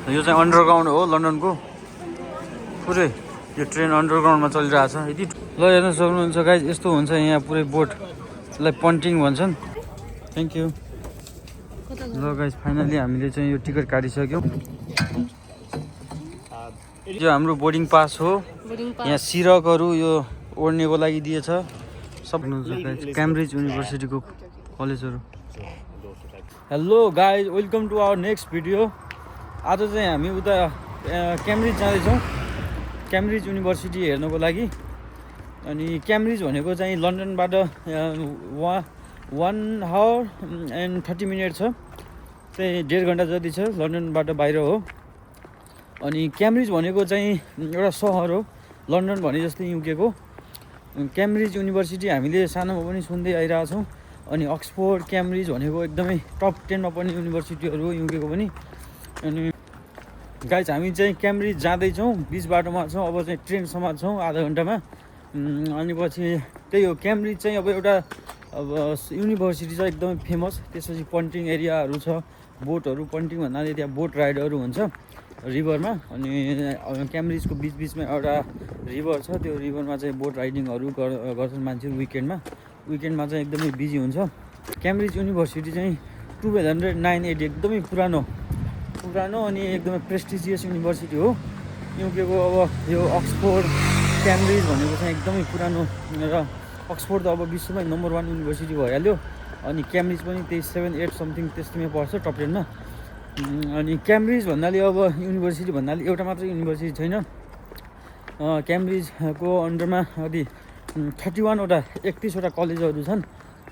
यो चाहिँ अन्डरग्राउन्ड हो लन्डनको पुरै यो ट्रेन अन्डरग्राउन्डमा चलिरहेछ यति ल हेर्न सक्नुहुन्छ गाइज यस्तो हुन्छ यहाँ पुरै बोटलाई पन्टिङ भन्छन् थ्याङ्क यू ल गाइज फाइनली हामीले चाहिँ यो टिकट काटिसक्यौँ यो हाम्रो बोर्डिङ पास हो यहाँ सिरकहरू यो ओढ्नेको लागि दिएछ सब क्याम्ब्रिज युनिभर्सिटीको कलेजहरू hello guys welcome to our next video आज चाहिँ हामी उता क्याम्ब्रिज जाँदैछौँ क्याम्ब्रिज युनिभर्सिटी हेर्नको लागि अनि क्याम्ब्रिज भनेको चाहिँ लन्डनबाट 1 आवर एन्ड 30 मिनट छ चाहिँ 1.5 घन्टा जति छ लन्डनबाट बाहिर हो अनि क्याम्ब्रिज भनेको चाहिँ एउटा सहर हो लन्डन भने जस्तै युकेको क्याम्ब्रिज युनिभर्सिटी हामीले सानोमा पनि सुन्दै आइरहेछौँ अनि अक्सफोर्ड क्याम्ब्रिज भनेको एकदमै टप 10 मा पर्ने युनिभर्सिटीहरू हो युकेको पनि अनि गाइज हामी चाहिँ क्याम्ब्रिज जाँदैछौँ बिच बाटोमा छौँ अब चाहिँ ट्रेनसम्म छौँ आधा घन्टामा अनि पछि त्यही हो क्याम्ब्रिज चाहिँ अब एउटा अब युनिभर्सिटी छ एकदमै फेमस त्यसपछि पन्टिङ एरियाहरू छ बोटहरू पन्टिङ भन्नाले त्यहाँ बोट राइडहरू हुन्छ रिभरमा अनि क्याम्ब्रिजको बिचमा एउटा रिभर छ त्यो रिभरमा चाहिँ बोट राइडिङहरू गर्छन् मान्छेहरू विकेन्डमा चाहिँ एकदमै बिजी हुन्छ क्याम्ब्रिज युनिभर्सिटी चाहिँ 2009 एकदमै पुरानो अनि एकदमै प्रेस्टिजियस युनिभर्सिटी हो युकेको अब यो अक्सफोर्ड क्याम्ब्रिज भनेको चाहिँ एकदमै पुरानो र अक्सफोर्ड त अब विश्वमै नम्बर 1 युनिभर्सिटी भइहाल्यो अनि क्याम्ब्रिज पनि त्यही 7-8 समथिङ त्यस्तैमा पर्छ टप 10 मा अनि क्याम्ब्रिज भन्नाले अब युनिभर्सिटी भन्नाले एउटा मात्र युनिभर्सिटी छैन क्याम्ब्रिजको अन्डरमा अलि 31 वटा 31 वटा कलेजहरू छन्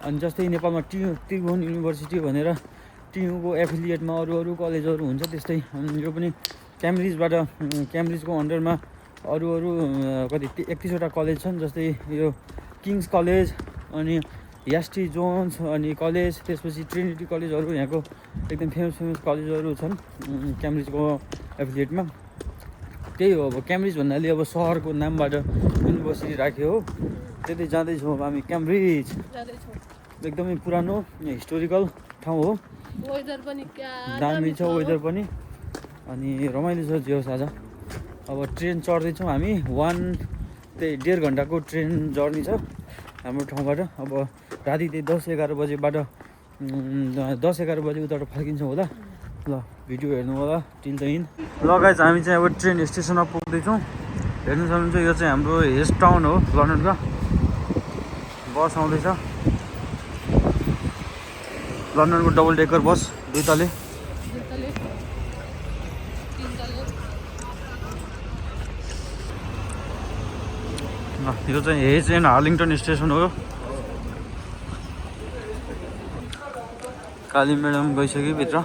अनि जस्तै नेपालमा त्रिभुवन युनिभर्सिटी भनेर टियुको एफिलिएटमा अरू कलेजहरू हुन्छ त्यस्तै यो पनि क्याम्ब्रिजको अन्डरमा अरू कति 31 वटा कलेज छन् जस्तै यो किङ्स कलेज अनि यास्टी जोन्स अनि कलेज त्यसपछि ट्रिनिटी कलेजहरू यहाँको एकदम फेमस कलेजहरू छन् क्याम्ब्रिजको एफिलिएटमा त्यही हो अब क्याम्ब्रिज भन्नाले अब सहरको नामबाट युनिभर्सिटी राख्यो हो त्यतै जाँदैछौँ अब हामी क्याम्ब्रिज एकदमै पुरानो हिस्टोरिकल ठाउँ हो वेदर पनि दामी छ वेदर पनि अनि रमाइलो छ जे होस् आज अब ट्रेन चढ्दैछौँ हामी 1.5 घन्टाको ट्रेन जर्नी छ हाम्रो ठाउँबाट अब राति त्यही 10-11 बजेबाट 10-11 बजे उताबाट फर्किन्छौँ होला ल भिडियो हेर्नु होला टिल द इन्ड ल गाइज हामी चाहिँ अब ट्रेन स्टेसनमा पुग्दैछौँ हेर्नु सक्नुहुन्छ यो चाहिँ हाम्रो हेस्ट टाउन हो लन्डनको बस आउँदैछ लन्डनको डबल डेकर बस 2 तले यो चाहिँ हेज एन्ड हार्लिङटन स्टेसन हो काली म्याडम गइसक्यो भित्र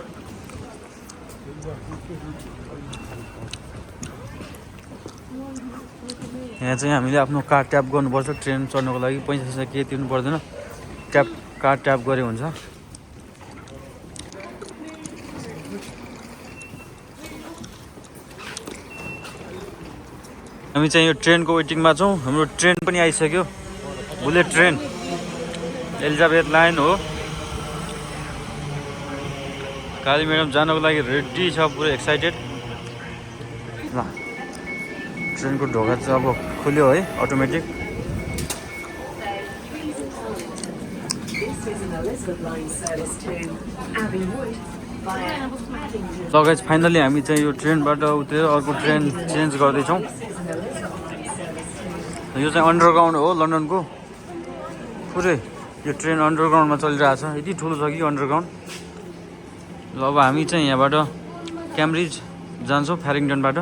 यहाँ चाहिँ हामीले आफ्नो कार्ड ट्याप गर्नुपर्छ ट्रेन चढ्नको लागि पैसा केही तिर्नु पर्दैन कार्ड ट्याप गरे हुन्छ हामी चाहिँ यो ट्रेनको वेटिङमा छौँ हाम्रो ट्रेन पनि आइसक्यो बुलेट ट्रेन एलिजाबेथ लाइन हो काली म्याडम जानको लागि रेडी छ पुरै एक्साइटेड ल ट्रेनको ढोका चाहिँ अब खुल्यो है अटोमेटिक ल गाइज फाइनली हामी चाहिँ यो ट्रेनबाट उत्रेर अर्को ट्रेन चेन्ज गर्दैछौँ यो चाहिँ अन्डरग्राउन्ड हो लन्डनको पुरै यो ट्रेन अन्डरग्राउन्डमा चलिरहेछ यति ठुलो छ कि अन्डरग्राउन्ड ल अब हामी चाहिँ यहाँबाट क्याम्ब्रिज जान्छौँ फ्यारिङटनबाट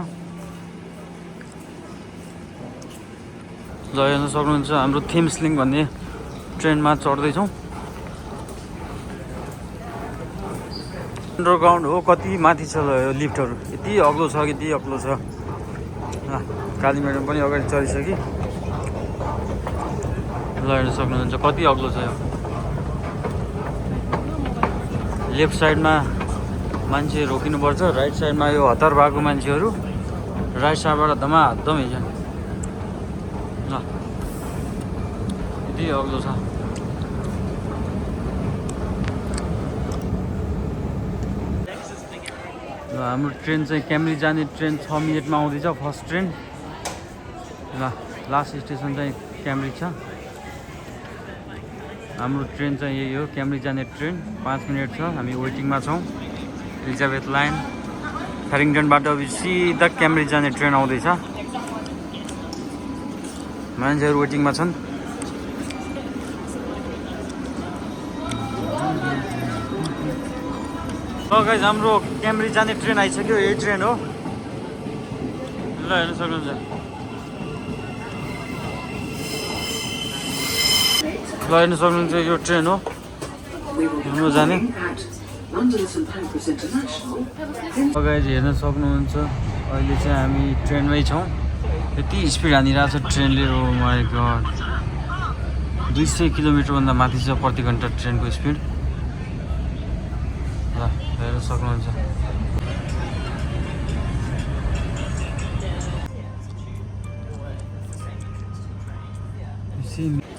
ल हेर्न सक्नुहुन्छ हाम्रो थेम्स लिङ्क भन्ने ट्रेनमा चढ्दैछौँ अन्डरग्राउन्ड हो कति माथि छ यो लिफ्टहरू यति अग्लो छ यति अग्लो छ काली म्याडम पनि अगाडि चढिसक्यो ल हेर्न सक्नुहुन्छ कति अग्लो छ यो लेफ्ट साइडमा मान्छे रोकिनुपर्छ राइट साइडमा यो हतार भएको मान्छेहरू राइट साइडबाट धमाधम हिँड्छ ल यति अग्लो छ ल हाम्रो ट्रेन चाहिँ क्याम्ब्रिज जाने ट्रेन 6 मिनेटमा आउँदैछ फर्स्ट ट्रेन ल लास्ट स्टेसन चाहिँ क्याम्ब्रिज छ हाम्रो ट्रेन चाहिँ यही हो क्याम्ब्रिज जाने ट्रेन 5 मिनेट छ हामी वेटिङमा छौँ एलिजाबेथ लाइन फ्यारिङटनबाट सिधा क्याम्ब्रिज जाने ट्रेन आउँदैछ मान्छेहरू वेटिङमा छन् ल गाइस हाम्रो क्याम्ब्रिज जाने ट्रेन आइसक्यो यही ट्रेन हो ल हेर्न सक्नुहुन्छ ल हेर्न सक्नुहुन्छ यो ट्रेन हो घुम्नु जाने गाइस हेर्न सक्नुहुन्छ अहिले चाहिँ हामी ट्रेनमै छौँ यति स्पिड हानिरहेको छ ट्रेनले हो माइ गड 200 किलोमिटरभन्दा माथि छ प्रति घन्टा ट्रेनको स्पिड ल हेर्न सक्नुहुन्छ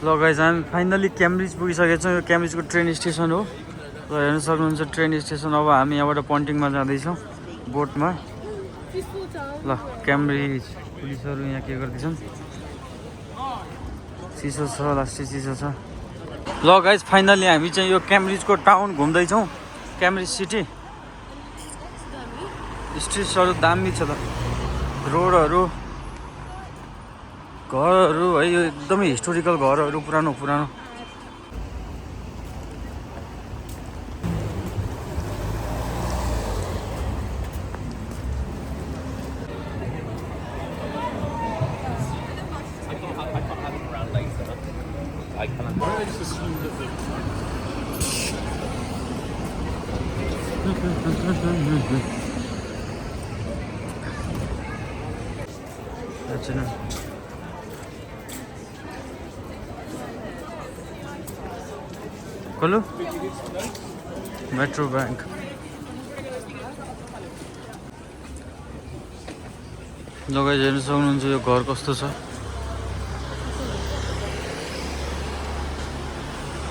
ल गाइस हामी फाइनली क्याम्ब्रिज पुगिसकेको छौँ यो क्याम्ब्रिजको ट्रेन स्टेसन हो ल हेर्न सक्नुहुन्छ ट्रेन स्टेसन अब हामी यहाँबाट पन्टिङमा जाँदैछौँ बोटमा ल क्याम्ब्रिज पुलिसहरू यहाँ के गर्दैछन् चिसो छ लास्टै चिसो छ ल गाइस फाइनली हामी चाहिँ यो क्याम्ब्रिजको टाउन घुम्दैछौँ क्याम्ब्रिज सिटी स्ट्रिट्सहरू दामी छ त रोडहरू घरहरू है यो एकदमै हिस्टोरिकल घरहरू पुरानो पुरानो खोलो मेट्रो बैंक लगाइ हेर्न सक्नुहुन्छ यो घर कस्तो छ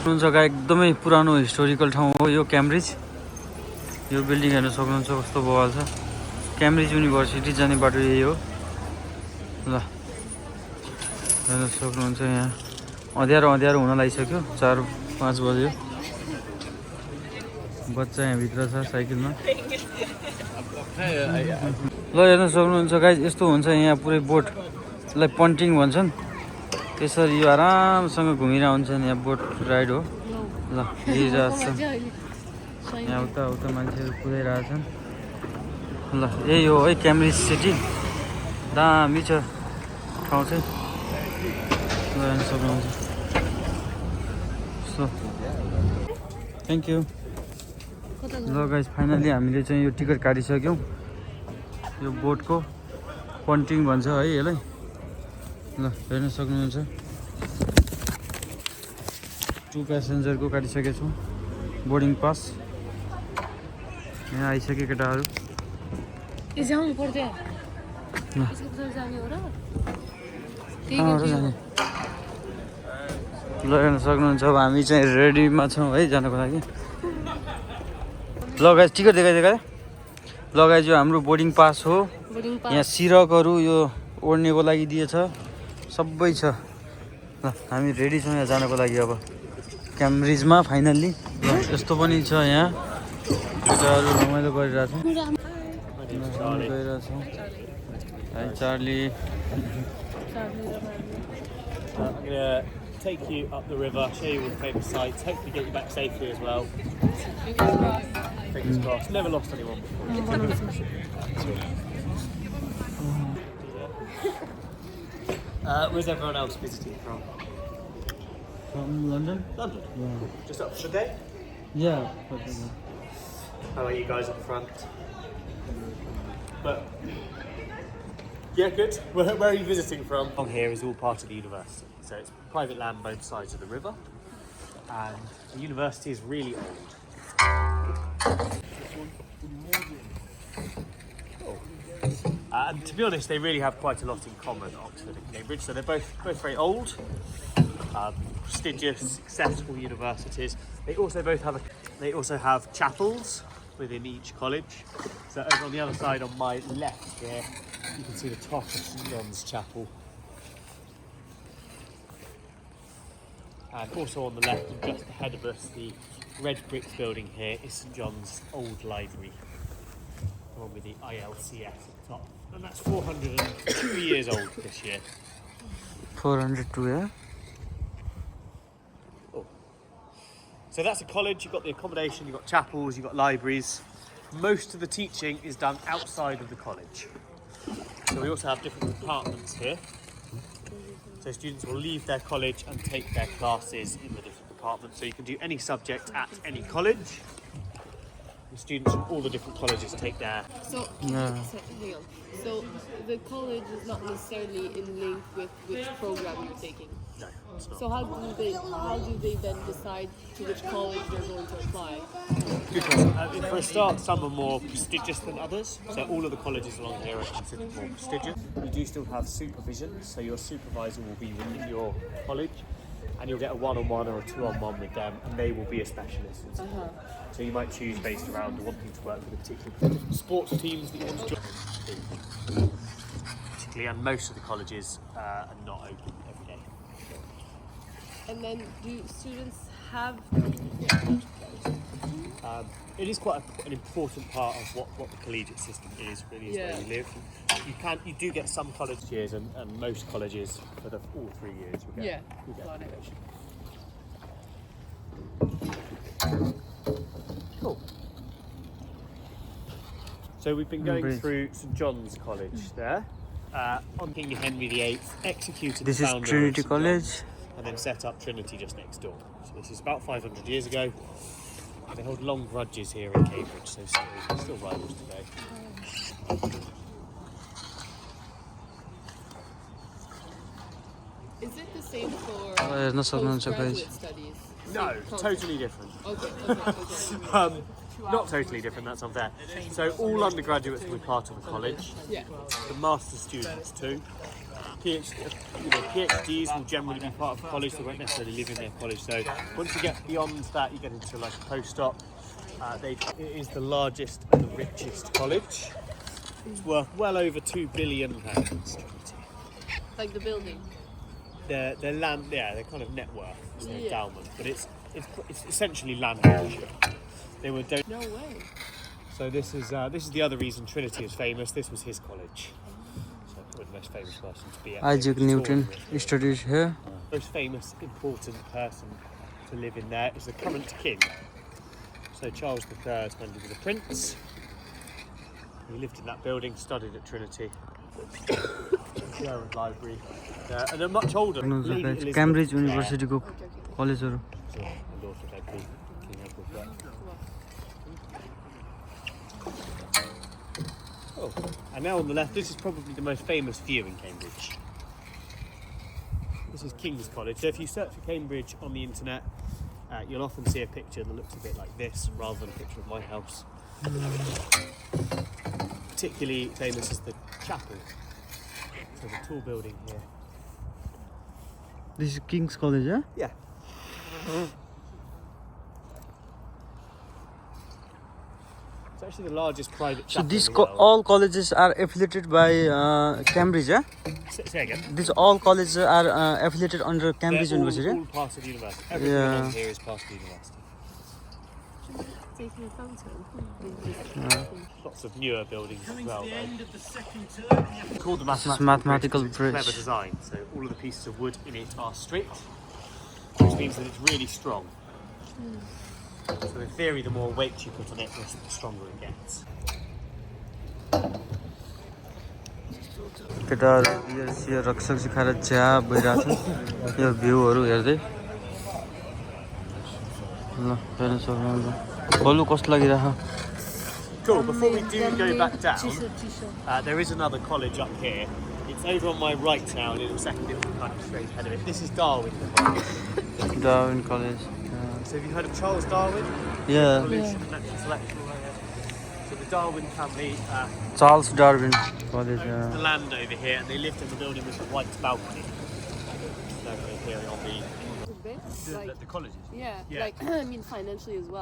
जग्गा एकदमै पुरानो हिस्टोरिकल ठाउँ हो यो क्याम्ब्रिज यो बिल्डिङ हेर्न सक्नुहुन्छ कस्तो बवाल छ क्याम्ब्रिज युनिभर्सिटी जाने बाटो यही हो ल हेर्न सक्नुहुन्छ यहाँ अँध्यारो हुन लागिसक्यो 4-5 बज्यो बच्चा यहाँ भित्र छ साइकलमा ल हेर्न सक्नुहुन्छ गाइस यस्तो हुन्छ यहाँ पुरै बोटलाई पन्टिङ भन्छन् त्यसरी यो आरामसँग घुमिरहेको हुन्छन् यहाँ बोट राइड हो ल हिँडिरहेको छ यहाँ उता मान्छेहरू कुदाइरहेछन् ल यही हो है क्याम्ब्रिज सिटी दामी छ ठाउँ चाहिँ ल हेर्न सक्नुहुन्छ थ्याङ्क यू ल गाइस फाइनली हामीले चाहिँ यो टिकट काटिसक्यौँ यो बोटको पन्टिङ भन्छ है यसलाई ल हेर्न सक्नुहुन्छ 2 प्यासेन्जरको काटिसकेको छौँ बोर्डिङ पास यहाँ आइसक्यो केटाहरू ल हेर्न सक्नुहुन्छ अब हामी चाहिँ रेडीमा छौँ है जानको लागि ल गाइस टिकट देखाइ ल गाइस यो हाम्रो बोर्डिङ पास हो यहाँ सिरकहरू यो ओढ्नेको लागि दिएछ सबै छ ल हामी रेडी छौँ यहाँ जानको लागि अब क्याम्ब्रिजमा फाइनल्ली यस्तो पनि छ यहाँ केटाहरू रमाइलो गरिरहेछौँ Charlie I'm gonna take you up the river, show you all the famous sites, hopefully get you back safely as well. Fingers crossed. Never lost anyone before. Where's everyone else visiting from? From London? London? Yeah. Just up for the day? Yeah. How are you guys up front? But yeah, good. Where are you visiting from? Along here is all part of the university. So it's private land both sides of the river. And the university is really old. And to be honest, they really have quite a lot in common, Oxford and Cambridge. So they're both very old, prestigious, successful universities. They also have chapels. within each college. So over on the other side, on my left here, you can see the top of St John's Chapel. And also on the left and just ahead of us, the red brick building here is St John's old library, the one with the ILCS at the top. And that's 402 years old this year. 402, yeah? So that's a college. You've got the accommodation, you've got chapels, you've got libraries. Most of the teaching is done outside of the college. So we also have different departments here. So students will leave their college and take their classes in the different departments. So you can do any subject at any college. The students from all the different colleges take their... So, Yeah. hang on. So the college is not necessarily in link with which program you're taking. No, it's not. So how do they then decide to which college they're going to apply? Good question. For a start, some are more prestigious than others. So all of the colleges along here are considered more prestigious. You do still have supervision, so your supervisor will be within your college, and you'll get a one-on-one or a two-on-one with them, and they will be a specialist. So you might choose based around wanting to work with a particular sports teams that you want to join. Particularly, and most of the colleges are not open every day. And then do students have... It is quite an important part of what the collegiate system is, really, is where you live. You do get some college years and most colleges for all 3 years you get got it. accommodation. Cool. So we've been going Bridge. through St John's College there. On King Henry VIII executed This the is founder of Trinity St. College. John's and then set up Trinity just next door. So this is about 500 years ago. They hold long grudges here in Cambridge, so still rivals today. Is it the same for हेर्न सक्नुहुन्छ postgraduate guys. studies? No, Same concept? totally different. Okay. Not totally different, that's unfair. So all undergraduates will be part of the college, Yeah. the master's students too. PhDs will generally be part of the college, they won't necessarily live in their college. So once you get beyond that, you get into like a postdoc. It is the largest and the richest college. It's worth well over £2 billion. Like the building. Their land, their kind of net worth, is their Yeah. endowment, but it's essentially land ownership. They were No way. So this is the other reason Trinity is famous. This was his college. So probably the most famous person to be at. Isaac Cambridge Newton Victoria. studies here. Most famous, important person to live in there is the current king. So Charles III, when he was a prince, he lived in that building, studied at Trinity. Gerard Library, and a much older Lady Elizabeth. Cambridge युनिभर्सिटीको कलेजहरू. So, and also Edward, King Edward there. Oh, and now on the left, this is probably the most famous view in Cambridge. This is King's College. So if you search for Cambridge on the internet, you'll often see a picture that looks a bit like this, rather than a picture of my house. Particularly famous is the chapel. So the tall building here. This is King's College, yeah? Yeah. It's actually the largest private So chapel these in the world. all colleges are affiliated by Cambridge, yeah? Say again. These all colleges are affiliated under Cambridge They're University. all part of the university. Everything Yeah. along here is part of the university. Taking a photo. Lots of newer buildings as well. It's called the This is mathematical, mathematical bridge. 'cause bridge. It's clever design. So all of the pieces of wood in it are straight, which means that it's really strong. So in theory, the more weight you put on it, the stronger it gets. केटाहरू beer share रक्सक्सी खाएर चिया भइरहेको छ यो भ्यूहरू हेर्दै ल हेर्न सक्नुहुन्छ खोल्नु कस्तो लागिरहेको Cool. Before we do go back down, there is another college up here. It's over on my right now, and in a second it will be kind of straight ahead of it. This is Darwin College. Darwin college So have you heard of Charles Darwin? Yeah Evolution, natural selection. So the Darwin family, Charles Darwin college the land over here, and they lived in the building with the white balcony. Over here on Like, the colleges. yeah, Yeah. like I mean financially as well.